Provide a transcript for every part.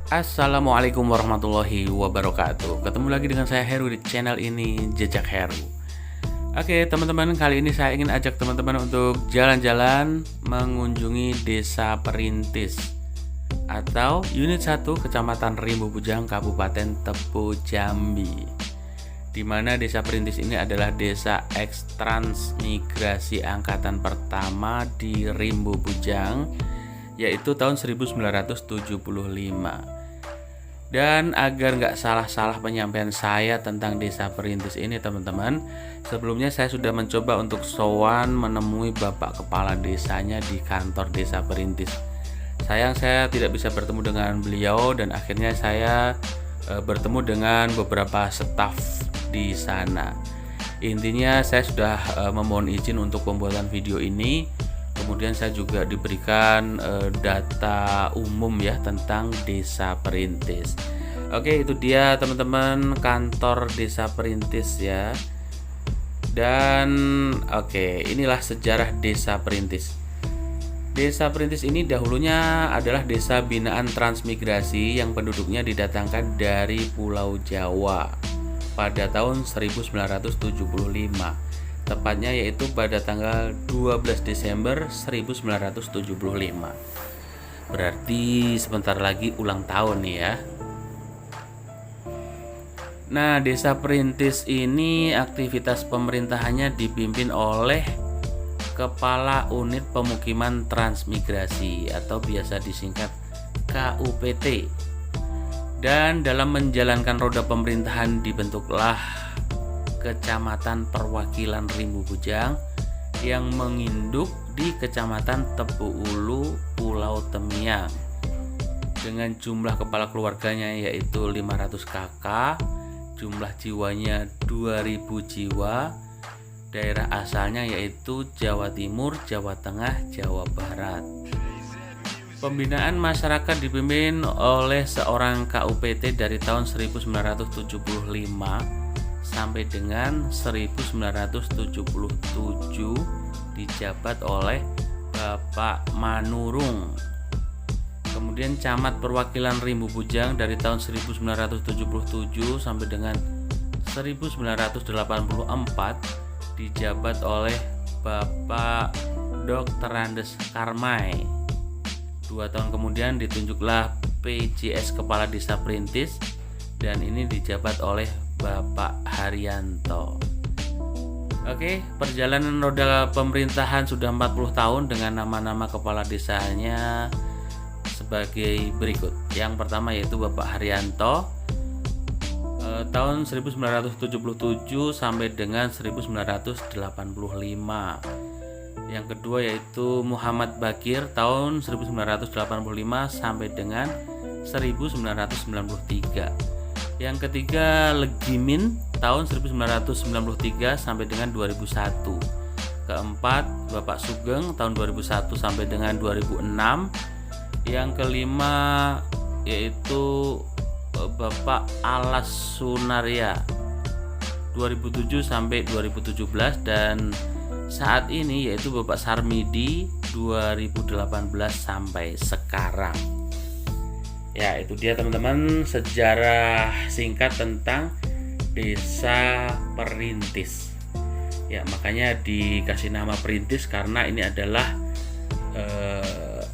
Assalamualaikum warahmatullahi wabarakatuh. Ketemu lagi dengan saya Heru di channel ini, Jejak Heru. Oke teman-teman, kali ini saya ingin ajak teman-teman untuk jalan-jalan mengunjungi Desa Perintis atau Unit 1 Kecamatan Rimbo Bujang, Kabupaten Tebo Jambi. Di mana Desa Perintis ini adalah desa eks-transmigrasi angkatan pertama di Rimbo Bujang, yaitu tahun 1975. Dan agar nggak salah-salah penyampaian saya tentang Desa Perintis ini teman-teman, sebelumnya saya sudah mencoba untuk sowan menemui Bapak Kepala Desanya di kantor Desa Perintis. Sayang saya tidak bisa bertemu dengan beliau dan akhirnya saya bertemu dengan beberapa staf di sana. Intinya saya sudah memohon izin untuk pembuatan video ini. Kemudian saya juga diberikan data umum ya tentang Desa Perintis. Oke, itu dia teman-teman kantor Desa Perintis ya. Dan oke, inilah sejarah Desa Perintis. Desa Perintis ini dahulunya adalah desa binaan transmigrasi yang penduduknya didatangkan dari Pulau Jawa pada tahun 1975. Tepatnya yaitu pada tanggal 12 Desember 1975. Berarti sebentar lagi ulang tahun nih ya. Nah, Desa Perintis ini aktivitas pemerintahannya dipimpin oleh Kepala Unit Pemukiman Transmigrasi atau biasa disingkat KUPT. Dan dalam menjalankan roda pemerintahan dibentuklah Kecamatan Perwakilan Rimbo Bujang yang menginduk di Kecamatan Tebu Ulu, Pulau Temiang, dengan jumlah kepala keluarganya yaitu 500 kakak, jumlah jiwanya 2000 jiwa, daerah asalnya yaitu Jawa Timur, Jawa Tengah, Jawa Barat. Pembinaan masyarakat dipimpin oleh seorang KUPT dari tahun 1975 sampai dengan 1977 dijabat oleh Bapak Manurung. Kemudian Camat Perwakilan Rimbo Bujang dari tahun 1977 sampai dengan 1984 dijabat oleh Bapak Dr. Andes Karmai. 2 tahun kemudian ditunjuklah PJS Kepala Desa Perintis dan ini dijabat oleh Bapak Haryanto. Oke, perjalanan roda pemerintahan sudah 40 tahun dengan nama-nama kepala desanya sebagai berikut. Yang pertama yaitu Bapak Haryanto tahun 1977 sampai dengan 1985. Yang kedua yaitu Muhammad Bakir tahun 1985 sampai dengan 1993. Yang ketiga Legimin tahun 1993 sampai dengan 2001. Keempat Bapak Sugeng tahun 2001 sampai dengan 2006. Yang kelima yaitu Bapak Alas Sunaria 2007 sampai 2017 dan saat ini yaitu Bapak Sarmidi 2018 sampai sekarang. Ya, itu dia teman-teman sejarah singkat tentang Desa Perintis. Ya, makanya dikasih nama Perintis karena ini adalah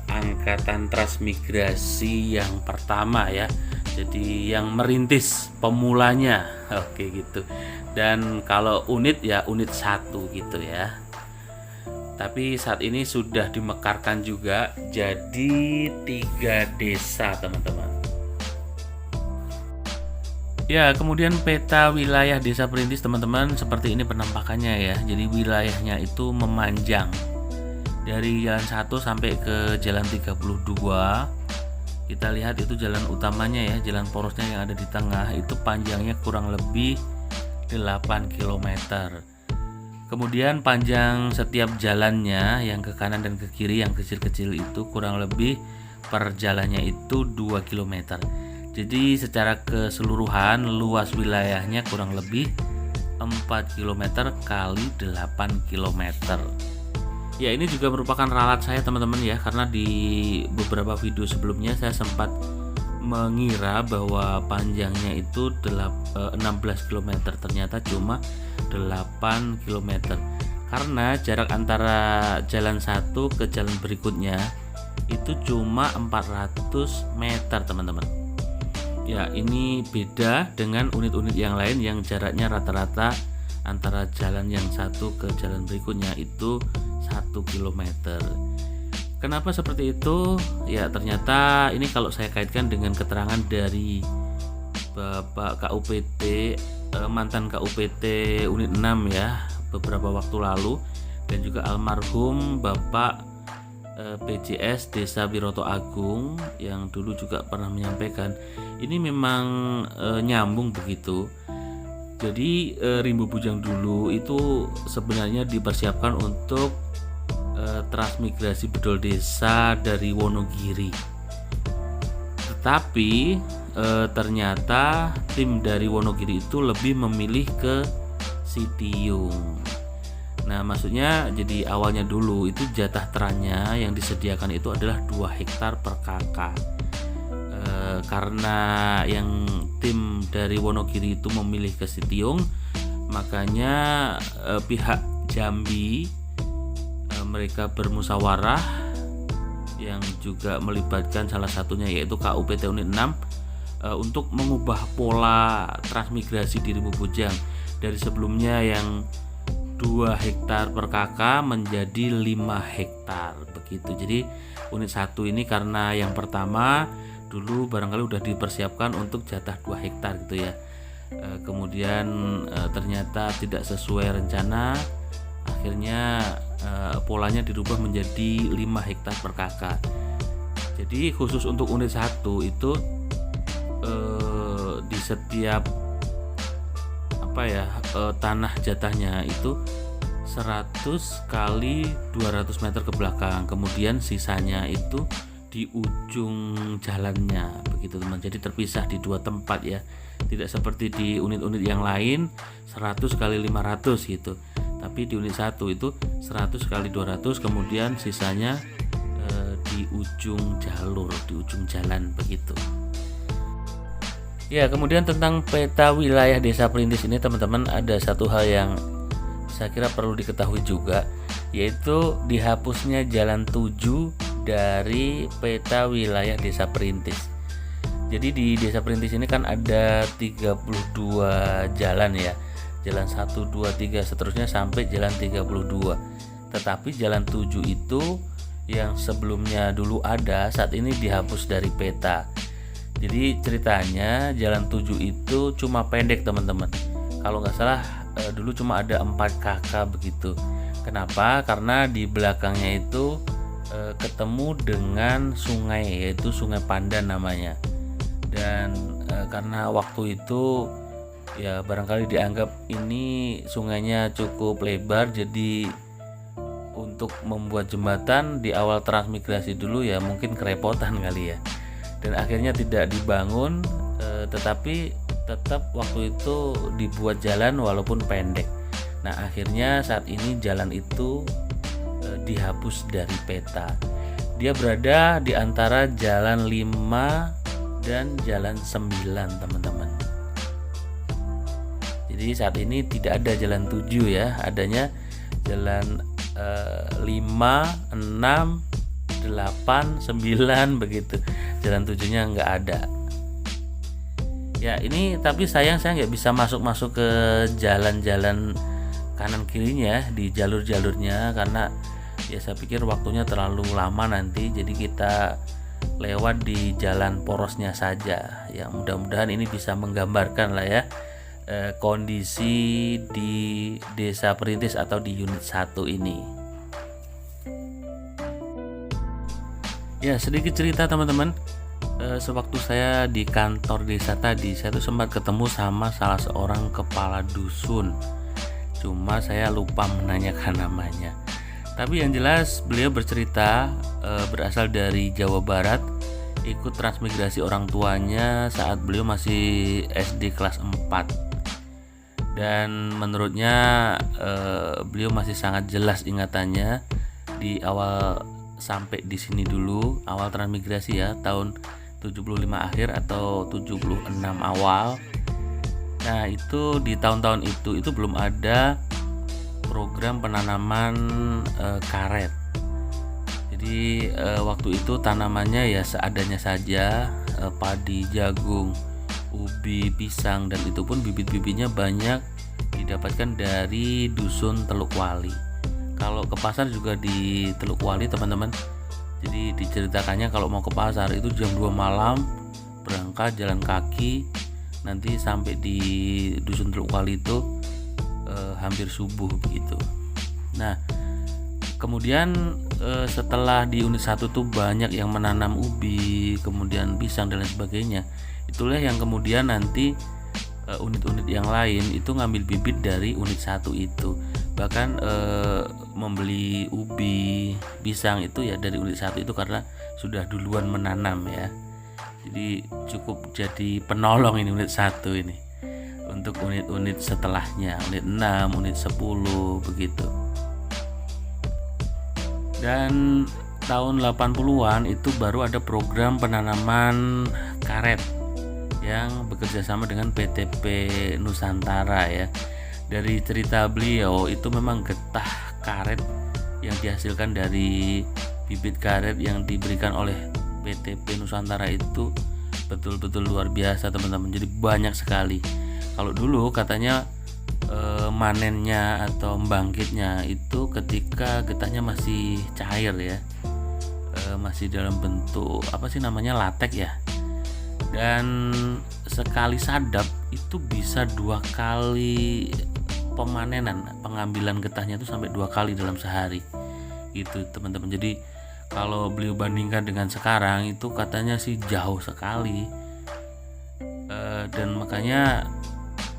angkatan transmigrasi yang pertama ya. Jadi yang merintis pemulanya. Oke gitu. Dan kalau unit ya unit 1 gitu ya. Tapi saat ini sudah dimekarkan juga jadi 3 desa teman-teman. Ya, kemudian peta wilayah Desa Perintis teman-teman seperti ini penampakannya ya. Jadi wilayahnya itu memanjang dari jalan 1 sampai ke jalan 32. Kita lihat itu jalan utamanya ya, jalan porosnya yang ada di tengah itu panjangnya kurang lebih 8 km. Kemudian panjang setiap jalannya yang ke kanan dan ke kiri yang kecil-kecil itu kurang lebih per jalannya itu 2 km. Jadi secara keseluruhan luas wilayahnya kurang lebih 4 km kali 8 km. Ya, ini juga merupakan ralat saya teman-teman ya, karena di beberapa video sebelumnya saya sempat mengira bahwa panjangnya itu 16 km, ternyata cuma 8 km. Karena jarak antara jalan satu ke jalan berikutnya itu cuma 400 meter teman-teman. Ya, ini beda dengan unit-unit yang lain yang jaraknya rata-rata antara jalan yang satu ke jalan berikutnya itu 1 km. Kenapa seperti itu? Ya, ternyata ini kalau saya kaitkan dengan keterangan dari Bapak KUPT, mantan KUPT unit 6 ya, beberapa waktu lalu, dan juga almarhum Bapak PJS Desa Wiroto Agung yang dulu juga pernah menyampaikan, ini memang nyambung begitu. Jadi Rimbo Bujang dulu itu sebenarnya dipersiapkan untuk transmigrasi bedol desa dari Wonogiri. Tetapi ternyata tim dari Wonogiri itu lebih memilih ke Sitiung. Nah, maksudnya jadi awalnya dulu itu jatah terannya yang disediakan itu adalah 2 hektar per kakak. Karena yang tim dari Wonogiri itu memilih ke Sitiung, makanya pihak Jambi mereka bermusyawarah yang juga melibatkan salah satunya yaitu KUPT unit 6 untuk mengubah pola transmigrasi di Rimbo Bujang dari sebelumnya yang 2 hektar per kakak menjadi 5 hektar begitu. Jadi unit 1 ini karena yang pertama dulu barangkali udah dipersiapkan untuk jatah 2 hektar gitu ya. Kemudian ternyata tidak sesuai rencana, akhirnya polanya dirubah menjadi 5 hektar per kakak. Jadi khusus untuk unit 1 itu di setiap tanah jatahnya itu 100 kali 200 meter ke belakang, kemudian sisanya itu di ujung jalannya begitu teman. Jadi terpisah di 2 tempat ya, tidak seperti di unit-unit yang lain 100 kali 500 gitu, tapi di unit 1 itu 100 kali 200, kemudian sisanya di ujung jalur, di ujung jalan begitu. Ya, kemudian tentang peta wilayah desa perintis ini teman-teman, ada satu hal yang saya kira perlu diketahui juga, yaitu dihapusnya jalan 7 dari peta wilayah desa perintis. Jadi di desa perintis ini kan ada 32 jalan ya, jalan 1, 2, 3 seterusnya sampai jalan 32. Tetapi jalan 7 itu yang sebelumnya dulu ada, saat ini dihapus dari peta. Jadi ceritanya jalan 7 itu cuma pendek teman-teman. Kalau nggak salah dulu cuma ada 4 kakak begitu. Kenapa? Karena di belakangnya itu ketemu dengan sungai, yaitu Sungai Pandan namanya. Dan karena waktu itu ya barangkali dianggap ini sungainya cukup lebar, jadi untuk membuat jembatan di awal transmigrasi dulu ya mungkin kerepotan kali ya. Dan akhirnya tidak dibangun, tetapi tetap waktu itu dibuat jalan walaupun pendek. Nah, akhirnya saat ini jalan itu dihapus dari peta. Dia berada di antara jalan 5 dan jalan 9 teman-teman. Jadi saat ini tidak ada jalan 7 ya, adanya jalan 5, 6, 8, 9 begitu. Jalan 7-nya nggak ada. Ya ini tapi sayang saya nggak bisa masuk ke jalan-jalan kanan kirinya di jalur-jalurnya, karena ya saya pikir waktunya terlalu lama nanti. Jadi kita lewat di jalan porosnya saja. Ya mudah-mudahan ini bisa menggambarkan lah ya kondisi di Desa Perintis atau di unit 1 ini. Ya sedikit cerita teman-teman, sewaktu saya di kantor desa tadi, saya tuh sempat ketemu sama salah seorang kepala dusun. Cuma saya lupa menanyakan namanya. Tapi yang jelas beliau bercerita berasal dari Jawa Barat, ikut transmigrasi orang tuanya saat beliau masih SD kelas 4. Dan menurutnya beliau masih sangat jelas ingatannya di awal sampai di sini dulu, awal transmigrasi ya, tahun 75 akhir atau 76 awal. Nah, itu di tahun-tahun itu belum ada program penanaman karet. Jadi waktu itu tanamannya ya seadanya saja, padi, jagung, ubi, pisang, dan itu pun bibit-bibitnya banyak didapatkan dari dusun Teluk Wali. Kalau ke pasar juga di Teluk Wali teman-teman. Jadi diceritakannya kalau mau ke pasar itu jam 2 malam berangkat jalan kaki, nanti sampai di dusun Teluk Wali itu hampir subuh begitu. Nah, kemudian setelah di unit 1 tuh banyak yang menanam ubi, kemudian pisang dan lain sebagainya. Itulah yang kemudian nanti unit-unit yang lain itu ngambil bibit dari unit 1 itu. Bahkan membeli ubi, pisang itu ya dari unit 1 itu karena sudah duluan menanam ya. Jadi cukup jadi penolong ini unit 1 ini untuk unit-unit setelahnya, unit 6, unit 10 begitu. Dan tahun 80-an itu baru ada program penanaman karet yang bekerja sama dengan PTP Nusantara ya. Dari cerita beliau itu memang getah karet yang dihasilkan dari bibit karet yang diberikan oleh PTP Nusantara itu betul-betul luar biasa teman-teman. Jadi banyak sekali. Kalau dulu katanya manennya atau membangkitnya itu ketika getahnya masih cair ya, masih dalam bentuk apa sih namanya, latek ya. Dan sekali sadap itu bisa 2 kali pemanenan, pengambilan getahnya itu sampai 2 kali dalam sehari itu teman-teman. Jadi kalau beliau bandingkan dengan sekarang itu katanya sih jauh sekali, dan makanya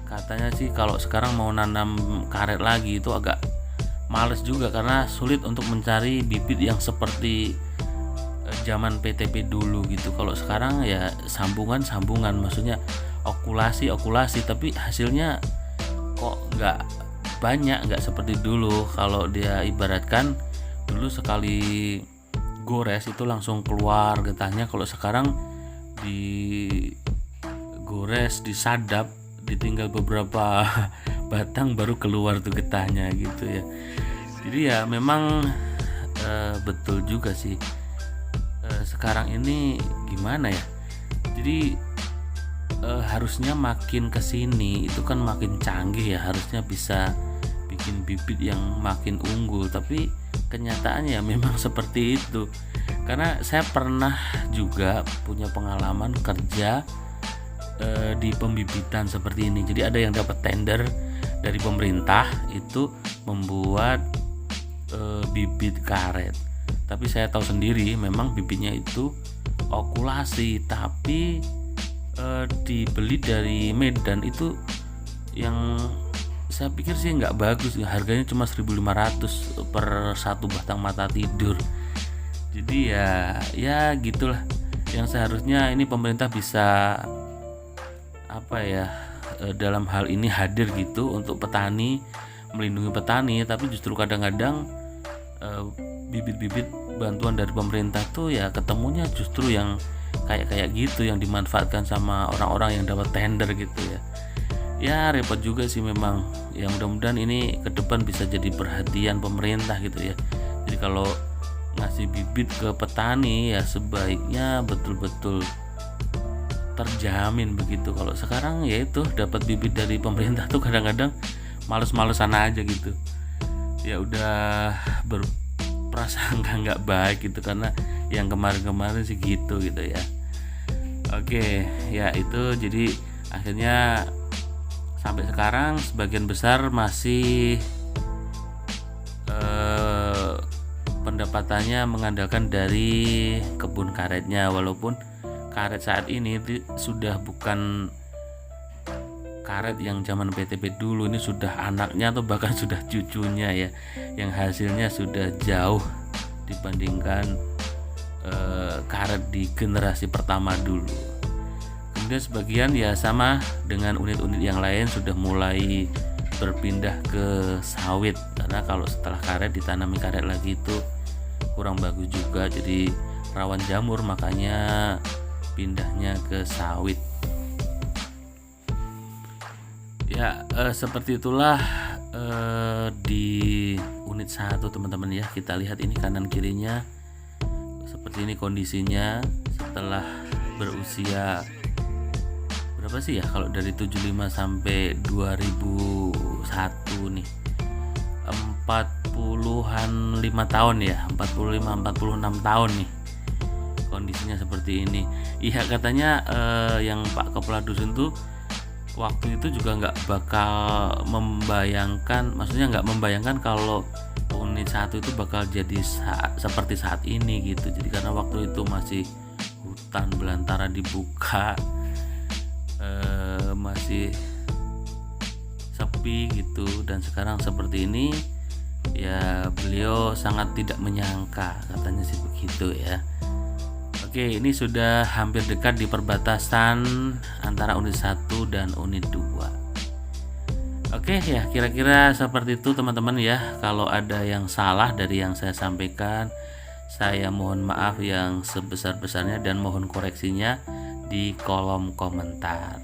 katanya sih kalau sekarang mau nanam karet lagi itu agak males juga karena sulit untuk mencari bibit yang seperti zaman PTP dulu gitu. Kalau sekarang ya sambungan, maksudnya okulasi, tapi hasilnya kok nggak banyak, nggak seperti dulu. Kalau dia ibaratkan dulu sekali gores itu langsung keluar getahnya. Kalau sekarang digores, disadap, ditinggal beberapa batang baru keluar tuh getahnya gitu ya. Jadi ya memang betul juga sih. Sekarang ini gimana ya, jadi harusnya makin kesini itu kan makin canggih ya, harusnya bisa bikin bibit yang makin unggul, tapi kenyataannya memang seperti itu. Karena saya pernah juga punya pengalaman kerja di pembibitan seperti ini. Jadi ada yang dapat tender dari pemerintah itu membuat bibit karet. Tapi saya tahu sendiri memang bibitnya itu okulasi, tapi dibeli dari Medan itu yang saya pikir sih nggak bagus, harganya cuma 1.500 per 1 batang mata tidur. Jadi ya gitulah, yang seharusnya ini pemerintah bisa apa ya, dalam hal ini hadir gitu untuk petani, melindungi petani. Tapi justru kadang-kadang bibit-bibit bantuan dari pemerintah tuh ya ketemunya justru yang kayak gitu, yang dimanfaatkan sama orang-orang yang dapat tender gitu ya. Ya repot juga sih memang. Ya mudah-mudahan ini ke depan bisa jadi perhatian pemerintah gitu ya. Jadi kalau ngasih bibit ke petani ya sebaiknya betul-betul terjamin begitu. Kalau sekarang ya itu dapat bibit dari pemerintah tuh kadang-kadang males-malesan aja gitu. Ya udah berprasangka nggak baik gitu, karena yang kemarin-kemarin sih gitu ya. Oke, ya itu jadi akhirnya sampai sekarang sebagian besar masih pendapatannya mengandalkan dari kebun karetnya, walaupun karet saat ini sudah bukan karet yang zaman PTP dulu. Ini sudah anaknya atau bahkan sudah cucunya ya, yang hasilnya sudah jauh dibandingkan karet di generasi pertama dulu. Kemudian sebagian ya sama dengan unit-unit yang lain sudah mulai berpindah ke sawit, karena kalau setelah karet ditanami karet lagi itu kurang bagus juga, jadi rawan jamur. Makanya pindahnya ke sawit. Ya, seperti itulah di unit 1 teman-teman ya. Kita lihat ini kanan kirinya seperti ini kondisinya setelah berusia berapa sih ya, kalau dari 75 sampai 2001 nih, 40-an 5 tahun ya, 45-46 tahun nih kondisinya seperti ini. Iya, katanya yang Pak Kepala Dusun tuh waktu itu juga nggak bakal membayangkan, maksudnya nggak membayangkan kalau unit 1 itu bakal jadi seperti saat ini gitu. Jadi karena waktu itu masih hutan belantara dibuka, masih sepi gitu, dan sekarang seperti ini ya. Beliau sangat tidak menyangka, katanya sih begitu ya. Oke, ini sudah hampir dekat di perbatasan antara unit 1 dan unit 2. Oke ya, kira-kira seperti itu teman-teman ya. Kalau ada yang salah dari yang saya sampaikan, saya mohon maaf yang sebesar-besarnya dan mohon koreksinya di kolom komentar.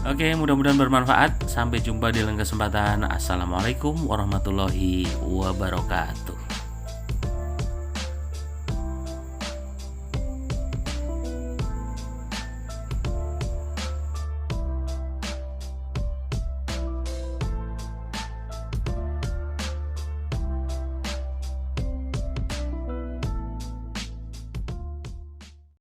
Oke, mudah-mudahan bermanfaat. Sampai jumpa di lain kesempatan. Assalamualaikum warahmatullahi wabarakatuh.